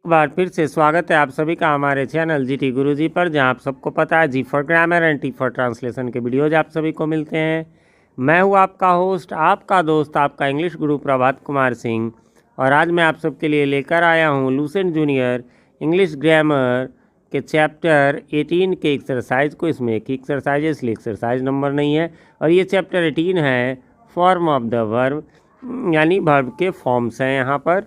बार फिर से स्वागत है आप सभी का हमारे चैनल जीटी गुरुजी पर, जहां आप सबको पता है G for grammar and T for translation के वीडियोज आप सभी को मिलते हैं। मैं हूं आपका होस्ट, आपका दोस्त, आपका इंग्लिश गुरु प्रभात कुमार सिंह, और आज मैं आप सबके लिए लेकर आया हूं लूसेंट जूनियर इंग्लिश ग्रामर के चैप्टर 18 के एक्सरसाइज को। इसमें एक एक्सरसाइज है इसलिए एक्सरसाइज नंबर नहीं है, और ये चैप्टर 18 है फॉर्म ऑफ द वर्ब, यानी वर्ब के फॉर्म्स हैं यहाँ पर।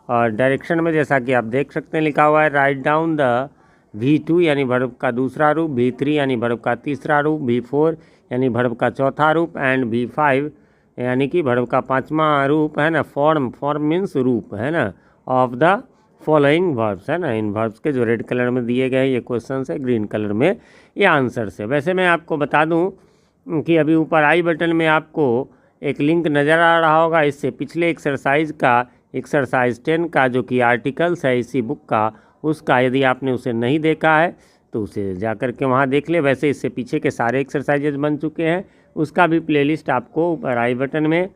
और डायरेक्शन में जैसा कि आप देख सकते हैं लिखा हुआ है राइट डाउन द V2 यानी वर्ब का दूसरा रूप, V3 यानी वर्ब का तीसरा रूप, V4 यानी वर्ब का चौथा रूप, एंड V5 यानी कि वर्ब का पांचवा रूप है ना। फॉर्म मीन्स रूप है ना, ऑफ द फॉलोइंग वर्ब्स है ना। इन वर्ब्स के जो रेड कलर में दिए गए ये क्वेश्चन है, ग्रीन कलर में ये आंसर है। वैसे मैं आपको बता दूं कि अभी ऊपर आई बटन में आपको एक लिंक नज़र आ रहा होगा, इससे पिछले एक्सरसाइज का एक्सरसाइज 10 का जो कि आर्टिकल्स है इसी बुक का, उसका यदि आपने उसे नहीं देखा है तो उसे जा कर के वहाँ देख ले। वैसे इससे पीछे के सारे एक्सरसाइजेज बन चुके हैं, उसका भी प्लेलिस्ट आपको ऊपर आई बटन में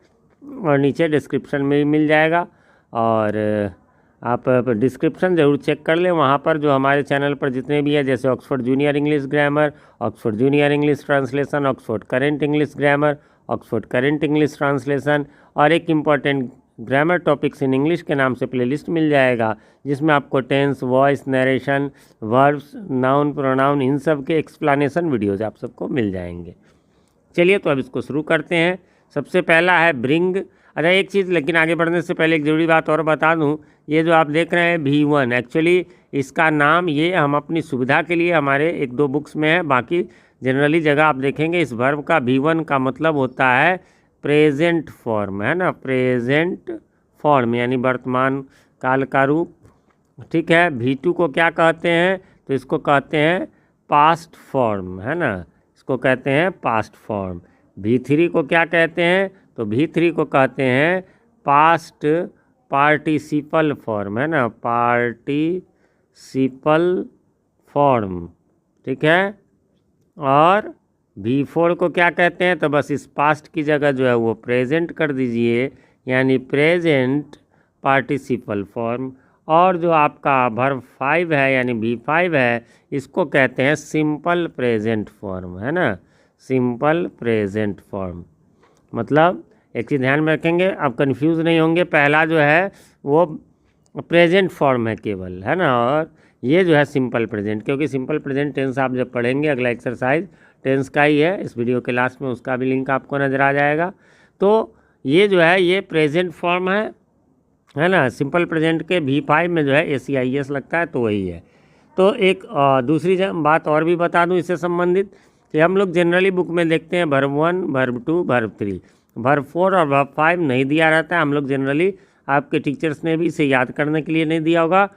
और नीचे डिस्क्रिप्शन में भी मिल जाएगा। और आप डिस्क्रिप्शन ज़रूर चेक कर लें, वहाँ पर जो हमारे चैनल पर जितने भी हैं, जैसे Oxford junior English grammar, Oxford junior English translation, Oxford current English grammar, Oxford current English translation, और एक important grammar topics in English के नाम से प्लेलिस्ट मिल जाएगा, जिसमें आपको tense, voice, narration, verbs, noun, pronoun, इन सब के एक्सप्लेनेशन वीडियोज आप सबको मिल जाएंगे। चलिए तो अब इसको शुरू करते हैं। सबसे पहला है ब्रिंग। अच्छा, एक चीज़ लेकिन आगे बढ़ने से पहले एक ज़रूरी बात और बता दूं, ये जो आप देख रहे हैं V1, एक्चुअली इसका नाम ये हम अपनी सुविधा के लिए हमारे एक दो बुक्स में है, बाकी जनरली जगह आप देखेंगे इस वर्ब का V1 का मतलब होता है प्रेजेंट फॉर्म है ना, प्रेजेंट फॉर्म यानी वर्तमान काल का रूप। ठीक है, V2 को क्या कहते हैं, तो इसको कहते हैं पास्ट फॉर्म है ना, इसको कहते हैं पास्ट फॉर्म। V3 को क्या कहते हैं, तो V3 को कहते हैं पास्ट पार्टिसिपल फॉर्म है ना, पार्टिसिपल फॉर्म। ठीक है, और V4 को क्या कहते हैं, तो बस इस पास्ट की जगह जो है वो प्रेजेंट कर दीजिए, यानी प्रेजेंट पार्टिसिपल फॉर्म। और जो आपका वर्ब 5 है यानी V5 है, इसको कहते हैं सिंपल प्रेजेंट फॉर्म है ना, सिंपल प्रेजेंट फॉर्म। मतलब एक चीज़ ध्यान में रखेंगे, अब कंफ्यूज नहीं होंगे, पहला जो है वो प्रेजेंट फॉर्म है केवल है ना, और ये जो है सिंपल प्रेजेंट, क्योंकि सिंपल प्रेजेंट टेंस आप जब पढ़ेंगे, अगला एक्सरसाइज टेंस का ही है, इस वीडियो के लास्ट में उसका भी लिंक आपको नज़र आ जाएगा। तो ये जो है ये प्रेजेंट फॉर्म है ना। सिंपल प्रेजेंट के V5 में जो है ACIS लगता है, तो वही है। तो एक दूसरी बात और भी बता दूं इससे संबंधित, कि हम लोग जनरली बुक में देखते हैं वर्ब 1, वर्ब 2, वर्ब 3, वर्ब 4 और वर्ब 5 नहीं दिया रहता है। हम लोग जनरली, आपके टीचर्स ने भी इसे याद करने के लिए नहीं दिया होगा,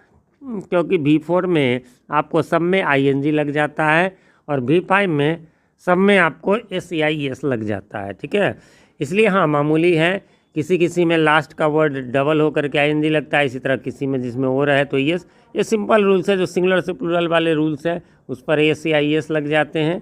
क्योंकि V4 में आपको सब में ING लग जाता है, और V5 में सब में आपको SAIS लग जाता है। ठीक है, इसलिए हाँ मामूली है, किसी किसी में लास्ट का वर्ड डबल होकर के ING लगता है, इसी तरह किसी में जिसमें वो रहे तो यस। ये सिंपल रूल्स है, जो सिंगुलर से प्लूरल वाले रूल्स है उस पर SAIS लग जाते हैं।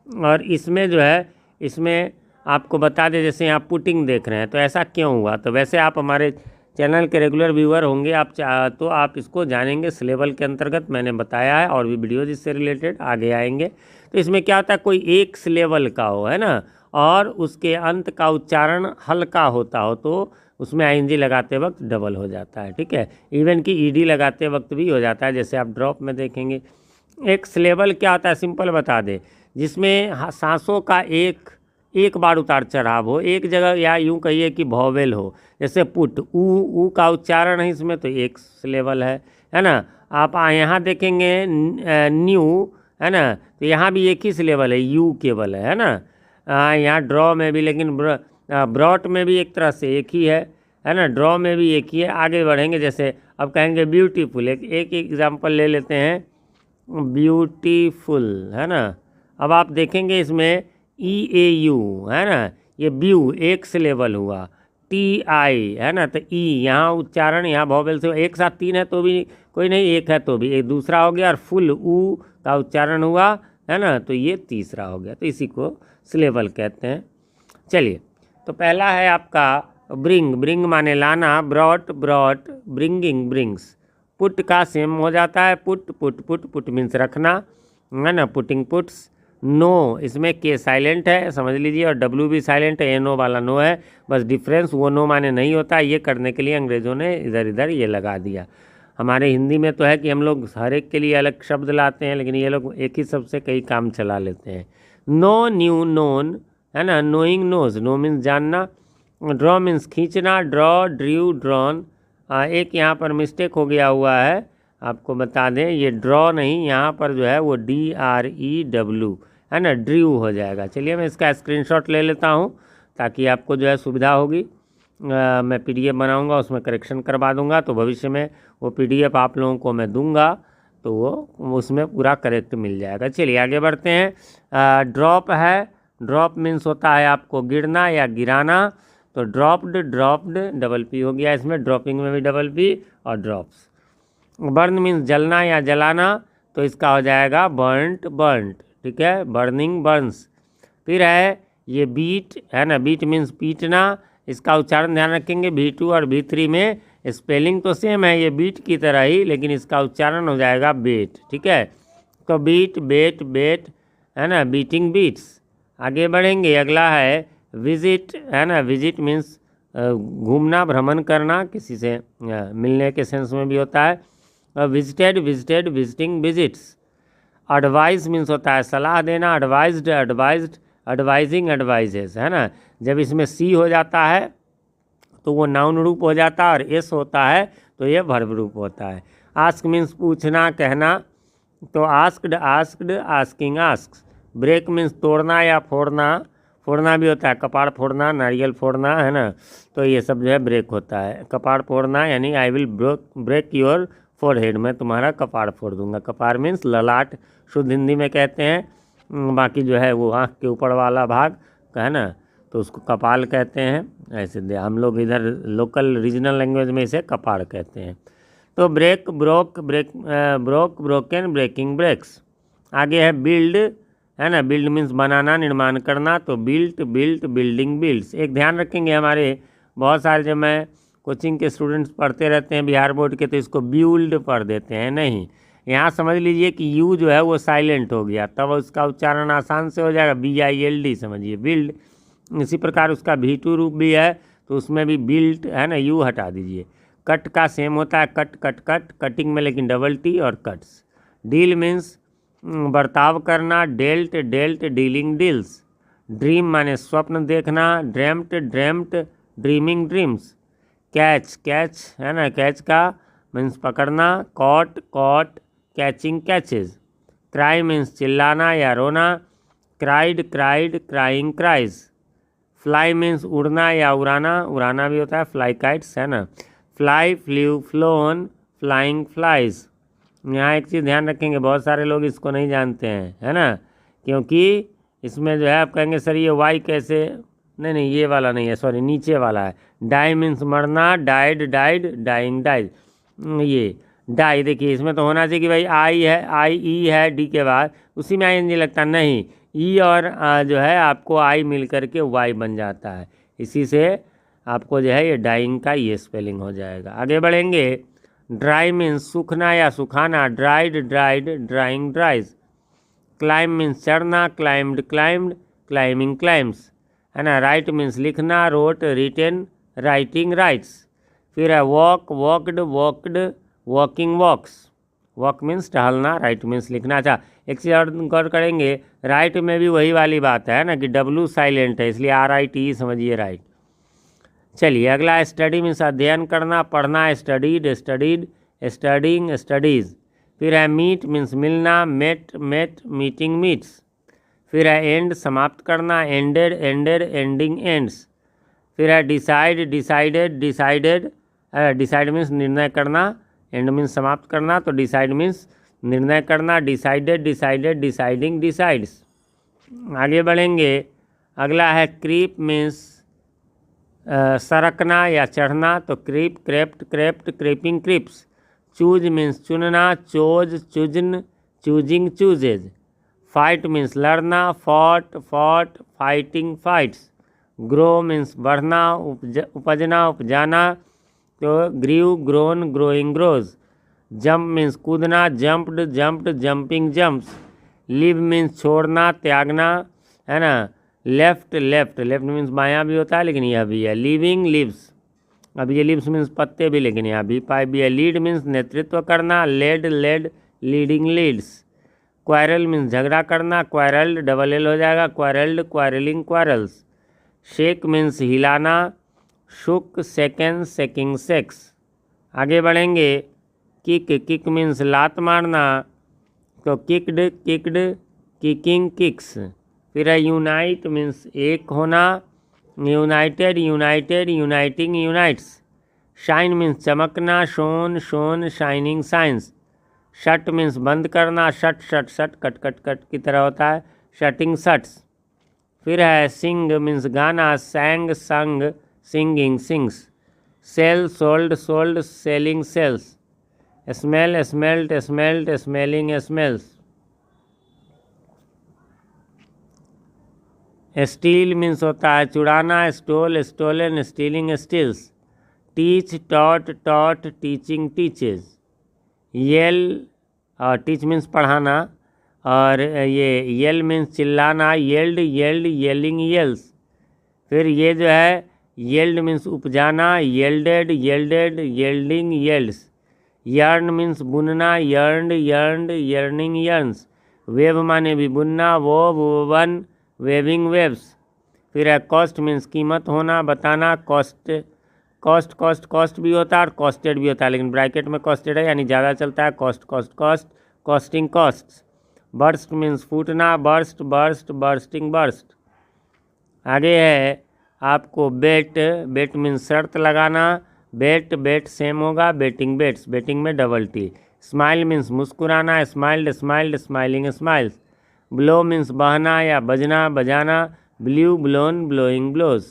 और इसमें जो है, इसमें आपको बता दें, जैसे आप पुटिंग देख रहे हैं, तो ऐसा क्यों हुआ, तो वैसे आप हमारे चैनल के रेगुलर व्यूअर होंगे, आप तो आप इसको जानेंगे, सिलेबल के अंतर्गत मैंने बताया है, और भी वीडियोज इससे रिलेटेड आगे आएंगे। तो इसमें क्या होता है, कोई एक सिलेबल का हो है ना, और उसके अंत का उच्चारण हल्का होता हो, तो उसमें ING लगाते वक्त डबल हो जाता है। ठीक है, इवन कि ED लगाते वक्त भी हो जाता है, जैसे आप ड्रॉप में देखेंगे। एक सिलेबल क्या होता है, सिंपल बता दे, जिसमें सांसों का एक बार उतार चढ़ाव हो एक जगह, या यूं कहिए कि वॉवेल हो, जैसे पुट, ऊ का उच्चारण है इसमें, तो एक सिलेबल है ना। आप यहाँ देखेंगे न्यू है ना, तो यहाँ भी एक ही सिलेबल है, यू केवल है ना। यहाँ ड्रॉ में भी, लेकिन ब्रॉट में भी एक तरह से एक ही है ना, ड्रॉ में भी एक ही है। आगे बढ़ेंगे, जैसे अब कहेंगे ब्यूटीफुल, एक एग्जाम्पल ले लेते हैं, ब्यूटीफुल है ना। अब आप देखेंगे इसमें EAU है ना, ये ब्यू एक सिलेबल हुआ, TI है ना, तो ई यहाँ उच्चारण, यहाँ वॉवेल से एक साथ 3 है तो भी कोई नहीं, एक है तो भी एक दूसरा हो गया, और फुल ऊ का उच्चारण हुआ है ना, तो ये तीसरा हो गया, तो इसी को सिलेबल कहते हैं। चलिए, तो पहला है आपका ब्रिंग। ब्रिंग माने लाना, brought brought, bringing brings, put का सेम हो जाता है put, put put put means रखना, है ना, पुटिंग पुट्स। नो, इसमें के साइलेंट है समझ लीजिए, और डब्ल्यू भी साइलेंट है, नो वाला नो है, बस डिफरेंस वो नो माने नहीं होता। ये करने के लिए अंग्रेज़ों ने इधर इधर ये लगा दिया। हमारे हिंदी में तो है कि हम लोग हर एक के लिए अलग शब्द लाते हैं, लेकिन ये लोग एक ही शब्द से कई काम चला लेते हैं। नो, न्यू, नोन, है ना, नोइंग, नोज, नो मीन्स जानना, ड्रॉ मीन्स खींचना, ड्रॉ, ड्रू, ड्रॉन। एक यहाँ पर मिस्टेक हो गया हुआ है, आपको बता दें, ये ड्रॉ नहीं, यहाँ पर जो है वो DREW है ना, ड्रू हो जाएगा। चलिए मैं इसका स्क्रीनशॉट ले लेता हूँ ताकि आपको जो है सुविधा होगी। मैं PDF बनाऊंगा, उसमें करेक्शन करवा दूंगा, तो भविष्य में वो PDF आप लोगों को मैं दूंगा, तो वो उसमें पूरा करेक्ट मिल जाएगा। चलिए आगे बढ़ते हैं। ड्रॉप है, ड्रॉप मीन्स होता है आपको गिरना या गिराना, तो ड्रॉप्ड, ड्रॉप्ड, डबल P हो गया इसमें, ड्रॉपिंग में भी डबल P, और ड्रॉप्स। बर्न मीन्स जलना या जलाना, तो इसका हो जाएगा बर्नट, बर्नट, ठीक है, बर्निंग, बर्न्स। फिर है ये बीट, है ना, बीट मीन्स पीटना, इसका उच्चारण ध्यान रखेंगे, V2 और V3 में स्पेलिंग तो सेम है, ये बीट की तरह ही, लेकिन इसका उच्चारण हो जाएगा बेट, ठीक है। तो बीट, बेट, बेट, है ना, बीटिंग बीट्स। आगे बढ़ेंगे, अगला है विजिट, है ना, विजिट मीन्स घूमना, भ्रमण करना, किसी से मिलने के सेंस में भी होता है। Visited, visited, visiting, visits. Advice means होता है सलाह देना, एडवाइज्ड, एडवाइज्ड, एडवाइजिंग, एडवाइजेस, है ना। जब इसमें C हो जाता है तो वो नाउन रूप हो जाता है, और S होता है तो ये वर्ब रूप होता है। आस्क मीन्स पूछना, कहना, तो asked, asked, asking, asks. Break means तोड़ना या फोड़ना, फोड़ना भी होता है, कपाड़ फोड़ना, नारियल फोड़ना, है ना, तो ये सब जो है ब्रेक होता है। कपाड़ फोड़ना यानी I will break your forehead, मैं तुम्हारा कपाड़ फोड़ दूंगा। कपाड़ मीन्स ललाट, शुद्ध हिंदी में कहते हैं, बाकी जो है वो आँख के ऊपर वाला भाग, है ना, तो उसको कपाल कहते हैं। ऐसे हम लोग इधर लोकल रीजनल लैंग्वेज में इसे कपाड़ कहते हैं। तो break, broke, break, broke, broken, breaking, breaks. आगे है बिल्ड, है ना, बिल्ड मीन्स बनाना, निर्माण करना, तो बिल्ट, बिल्ट, बिल्डिंग, बिल्ड्स। एक ध्यान रखेंगे, हमारे बहुत सारे जब मैं कोचिंग के स्टूडेंट्स पढ़ते रहते हैं बिहार बोर्ड के, तो इसको बिल्ड पढ़ देते हैं, नहीं, यहाँ समझ लीजिए कि यू जो है वो साइलेंट हो गया, तब उसका उच्चारण आसान से हो जाएगा, BILD समझिए, बिल्ड। इसी प्रकार उसका V2 रूप भी है, तो उसमें भी बिल्ट, है ना, यू हटा दीजिए। कट का सेम होता है, कट, कट, कट, कटिंग में लेकिन डबल T और कट्स। डील मीन्स बर्ताव करना, dealt, dealt, dealing, deals. Dream माने स्वप्न देखना, dreamt, dreamt, dreaming, dreams. Catch, catch, है ना, कैच का मीन्स पकड़ना, caught, caught, catching, catches. Cry means चिल्लाना या रोना, cried, cried, crying, cries. Fly means उड़ना या उड़ाना, उड़ाना भी होता है, फ्लाई काइट्स, है ना। Fly, flew, flown, flying, flies. यहाँ एक चीज़ ध्यान रखेंगे, बहुत सारे लोग इसको नहीं जानते हैं, है ना, क्योंकि इसमें जो है आप कहेंगे सर ये वाई कैसे, नहीं नहीं ये वाला नहीं है, सॉरी नीचे वाला है। डाई मीन्स मरना, डाइड, डाइड, डाइंग, डाइज। ये डाई देखिए, इसमें तो होना चाहिए कि भाई आई है, IE है डी के बाद, उसी में ING लगता, नहीं, ई और जो है आपको आई मिल करके वाई बन जाता है, इसी से आपको जो है ये डाइंग का ये स्पेलिंग हो जाएगा। आगे बढ़ेंगे, ड्राई मीन्स सूखना या सुखाना, dried, dried, drawing, ड्राइज। Climb means चढ़ना, क्लाइम्ड, क्लाइम्ड, क्लाइमिंग, क्लाइम्स, है ना। राइट मीन्स लिखना, रोट, रिटेन, राइटिंग, राइट्स। फिर है वॉक, वॉकड, वॉकड, वॉकिंग, वॉक्स। वॉक मीन्स टहलना, राइट मीन्स लिखना। अच्छा एक चीज़ और गौर करेंगे, राइट में भी वही वाली बात है ना कि W साइलेंट है, इसलिए RIT समझिए राइट। चलिए अगला, स्टडी मीन्स अध्ययन करना, पढ़ना, स्टडीड, स्टडीड, स्टडिंग, स्टडीज़। फिर है मीट मीन्स मिलना, मेट, मेट, मीटिंग, मीट्स। फिर है एंड समाप्त करना, एंडेड, एंडेड, एंडिंग, एंड्स। फिर है decide, decided, decided, decide means निर्णय करना, एंड मीन्स समाप्त करना, तो डिसाइड मीन्स निर्णय करना, डिसाइडेड, डिसाइडेड, डिसाइडिंग, डिसाइड्स। आगे बढ़ेंगे, अगला है क्रीप मीन्स सरकना या चढ़ना, तो creep, crept, crept, creeping, creeps. Choose means चुनना, chose, chosen, choosing, chooses. Fight means लड़ना, fought, fought, fighting, fights. Grow means बढ़ना, उपजना, उपजाना, तो grew, grown, growing, grows. Jump means कूदना, jumped jumped, jumping jumps. Leave means छोड़ना, त्यागना, है ना। लेफ्ट लेफ्ट लेफ्ट मीन्स बायां भी होता है, लेकिन यह भी है। लीविंग लीव्स, अब ये लीव्स मीन्स पत्ते भी, लेकिन यहाँ भी पाइप भी है। लीड मीन्स नेतृत्व करना, led led, leading leads. Quarrel means झगड़ा करना, क्वारल्ड डबल एल हो जाएगा, quarrelled, quarrelling, quarrels. Shake means हिलाना, शुक, सेकेंड, सेकिंग, सेक्स। आगे बढ़ेंगे। किक, किक मीन्स लात मारना, तो किक्ड, किक्ड, किकिंग, किक्स। फिर है यूनाइट मीन्स एक होना, united, united, uniting, unites. Shine means चमकना, shone, shone, shining, shines. Shut means बंद करना, shut shut shut, cut cut cut की तरह होता है, शटिंग शट्स। फिर है सिंग मीन्स गाना, sang, sung, singing, sings. Sell, sold, sold, selling, sells. Smell, smelt, smelt, smelling, smells. Steal means होता है चुराना, stole, stolen, stealing, steals. Teach, taught, taught, teaching, teaches. Yell, और टीच मीन्स पढ़ाना, और ये येल मीन्स चिल्लाना, yelled, yelled, yelling, yells. फिर ये जो है येल्ड मीन्स उपजाना, yielded, yielded, yielding, yields. Yarn means बुनना, yarned, yarned, yarning, yarns. Weave माने भी बुनना, वोव, वोवन, वेविंग, वेव्स। फिर है कॉस्ट मीन्स कीमत होना, बताना, कॉस्ट, कॉस्ट कॉस्ट कॉस्ट भी होता है और कॉस्टेड भी होता है, लेकिन ब्रैकेट में कॉस्टेड है, यानी ज़्यादा चलता है। Cost, cost, cost, costing, costs. Burst means फूटना, बर्स्ट, बर्स्ट, बर्स्टिंग, बर्स्ट। आगे है आपको बेट, बेट मीन्स शर्त लगाना, बेट, बेट सेम होगा, बेटिंग, बेट्स, बेटिंग में डबल टी। स्माइल मीन्स मुस्कुराना, smiled, smiled, smiling, smiles. Blow means बहना या बजना, बजाना, ब्ल्यू, ब्लोन, ब्लोइंग, ब्लोज।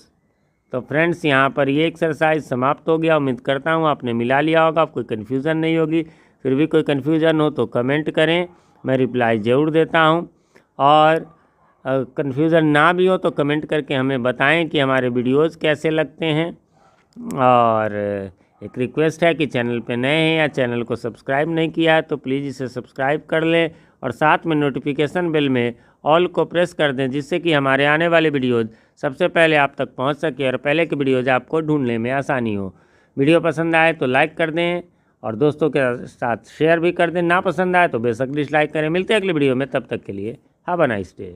तो फ्रेंड्स यहाँ पर ये एक्सरसाइज समाप्त हो गया। उम्मीद करता हूँ आपने मिला लिया होगा, कोई कन्फ्यूज़न नहीं होगी। फिर भी कोई कन्फ्यूज़न हो तो कमेंट करें, मैं रिप्लाई ज़रूर देता हूँ। और कन्फ्यूज़न ना भी हो तो कमेंट करके हमें बताएं कि हमारे वीडियोज़ कैसे लगते हैं। और एक रिक्वेस्ट है कि चैनल पे नए हैं या चैनल को सब्सक्राइब नहीं किया है तो प्लीज़ इसे सब्सक्राइब कर लें, और साथ में नोटिफिकेशन बेल में ऑल को प्रेस कर दें, जिससे कि हमारे आने वाले वीडियोज़ सबसे पहले आप तक पहुंच सके और पहले के वीडियोज़ आपको ढूंढने में आसानी हो। वीडियो पसंद आए तो लाइक कर दें और दोस्तों के साथ शेयर भी कर दें। ना पसंद आए तो बेशक डिसलाइक करें। मिलते हैं अगली वीडियो में, तब तक के लिए हैव अ नाइस डे।